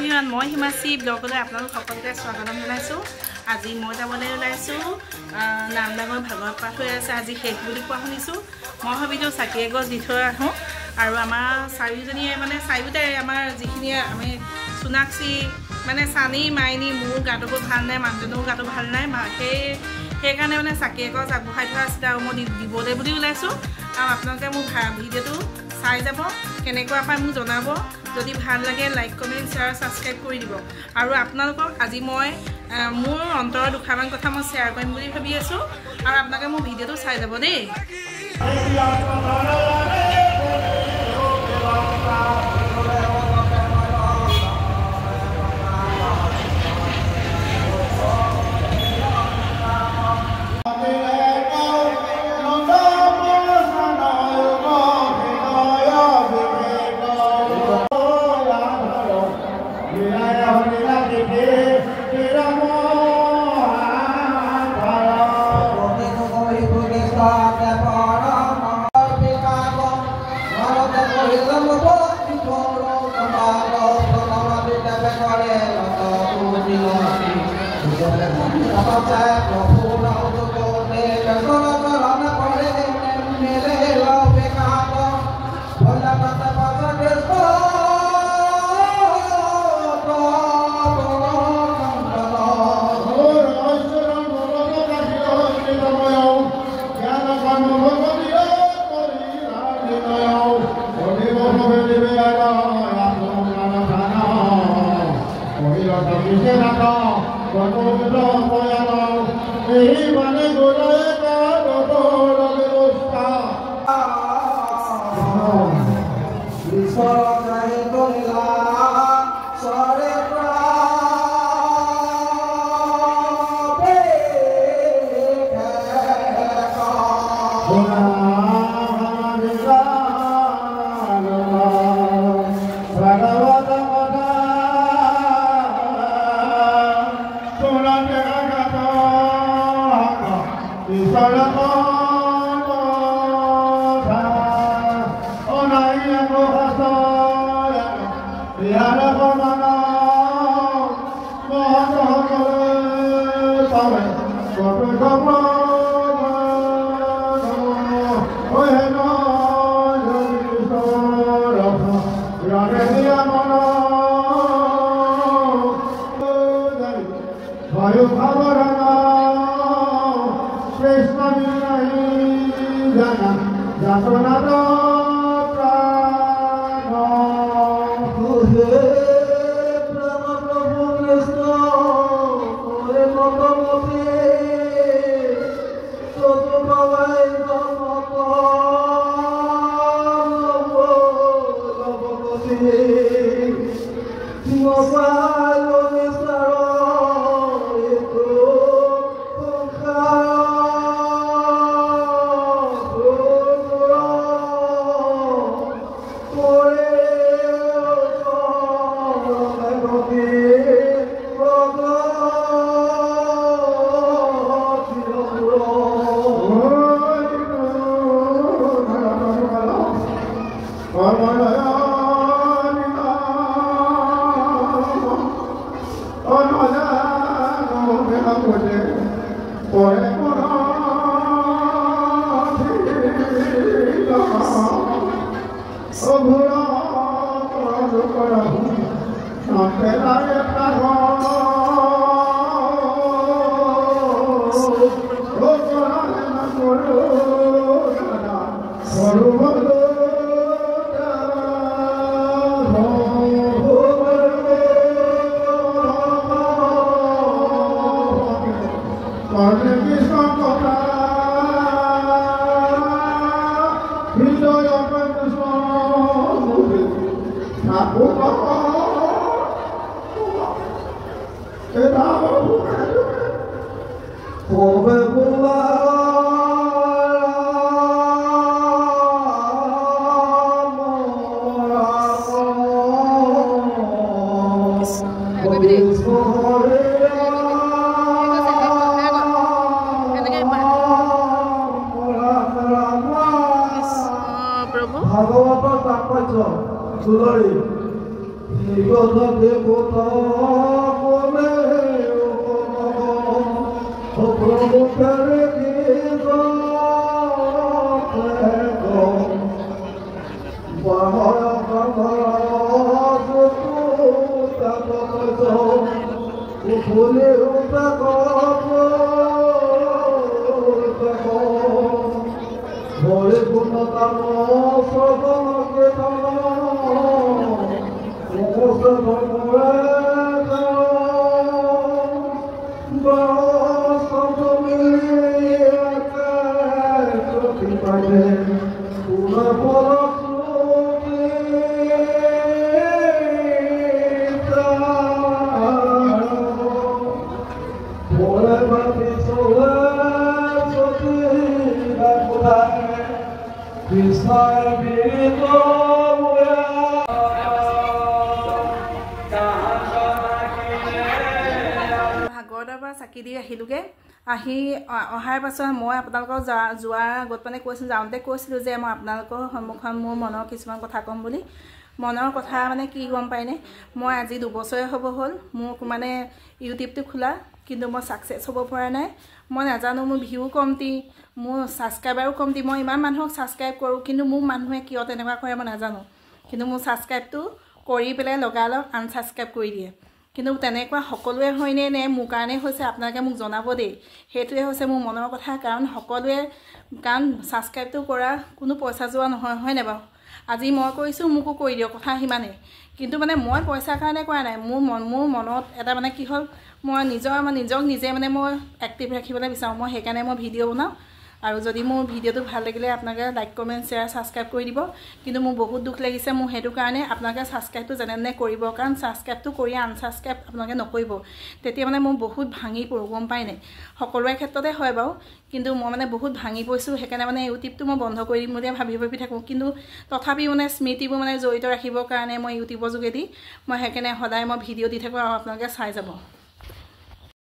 Everyone মই হিমাশ্ৰী ব্লগলৈ আপোনালোক সকলোকে স্বাগতম জনাইছোঁ। আজি মই যাবলৈ ওলাইছোঁ নামডাঙৰ ভাগৱত পাঠ হৈ আছে, আজি শেষ বুলি কোৱা শুনিছোঁ। মই ভাবিলোঁ চাকি এগছ দি থৈ আহোঁ আৰু আমাৰ চাৰিওজনীয়ে মানে চাৰিওতে আমাৰ যিখিনি আমি সোণাক্ষী মানে চানী মাইনী মোৰ গাটো ভাল নাই, মানুহজনীও গাটো ভাল নাই, সেইকাৰণে মানে চাকি এগছ আগবঢ়াই থোৱা আছিলে আৰু মই দিবলৈ বুলি ওলাইছোঁ। আৰু আপোনালোকে মোৰ ভিডিঅ'টো চাই যাব, কেনেকুৱা পায় মোক জনাব। যদি ভাল লাগে লাইক কমেণ্ট শ্বেয়াৰ ছাবস্ক্ৰাইব কৰি দিব। আৰু আপোনালোকক আজি মই মোৰ অন্তৰৰ দুখামান কথা মই শ্বেয়াৰ কৰিম বুলি ভাবি আছোঁ আৰু আপোনালোকে মোৰ ভিডিঅ'টো চাই যাব দেই। ভাগৱতৰ তাৎপৰ্য দুলৰি ভাগৱতৰ পৰা চাকি দি আহিলোগে আহি অহাৰ পাছত মই আপোনালোকক যোৱাৰ আগত মানে কৈছিলোঁ যাওঁতে কৈছিলোঁ যে মই আপোনালোকৰ সন্মুখত মোৰ মনৰ কিছুমান কথা ক'ম বুলি মনৰ কথা মানে কি গম পায়নে মই আজি 2 বছৰে হ'ব হ'ল মোক মানে ইউটিউবটো খোলা কিন্তু মই সাকসেস হ'ব পৰা নাই মই নাজানো মোৰ ভিউ কমটি মোৰ সাবস্ক্ৰাইবাৰো কমটি মই ইমান মানুহক সাবস্ক্ৰাইব কৰোঁ কিন্তু মোক মানুহে কিয় তেনেকুৱা কৰে মই নাজানো কিন্তু মোৰ সাবস্ক্ৰাইবটো কৰি পেলাই লগালগ আনসাবস্ক্ৰাইব কৰি দিয়ে কিন্তু তেনেকুৱা সকলোৱে হয়নে নে মোৰ কাৰণে হৈছে আপোনালোকে মোক জনাব দেই হেতুৱে হৈছে মোৰ মনৰ কথা কাৰণ সকলোৱে কাৰণ সাবস্ক্ৰাইবটো কৰা কোনো পইচা যোৱা নহয় হয় নে বাৰু আজি মই কৈছোঁ মোকো কৰি দিও কথা হিমানে কিন্তু মানে মই পইচাৰ কাৰণে কৰা নাই মোৰ মনত এটা মানে কি হ'ল মই নিজক নিজে মানে মই এক্টিভ ৰাখিবলৈ বিচাৰোঁ মই সেইকাৰণে মই ভিডিঅ' বনাওঁ আৰু যদি মোৰ ভিডিঅ'টো ভাল লাগিলে আপোনালোকে লাইক কমেন্ট শেয়াৰ সাবস্ক্ৰাইব কৰি দিব কিন্তু মোৰ বহুত দুখ লাগিছে মোৰ হেতু কাৰণে আপোনালোকে সাবস্ক্ৰাইবটো জানেনে কৰিব কাৰণ সাবস্ক্ৰাইবটো কৰি আনসাবস্ক্ৰাইব আপোনালোকে নকৰিব তেতিয়া মানে মই বহুত ভাঙি পৰো গম পাই নাই সকলোৰে ক্ষেত্ৰতে হয় বাৰু কিন্তু মই মানে বহুত ভাঙি পইছো সেইকাৰণে মানে ইউটিউবটো মই বন্ধ কৰি দিম বুলি ভাবি থাকোঁ কিন্তু তথাপি মানে স্মৃতিবোৰ মানে জড়িত ৰাখিবৰ কাৰণে মই ইউটিউবৰ যোগেদি মই সেইকাৰণে সদায় মই ভিডিঅ' দি থাকোঁ আৰু আপোনালোকে চাই যাব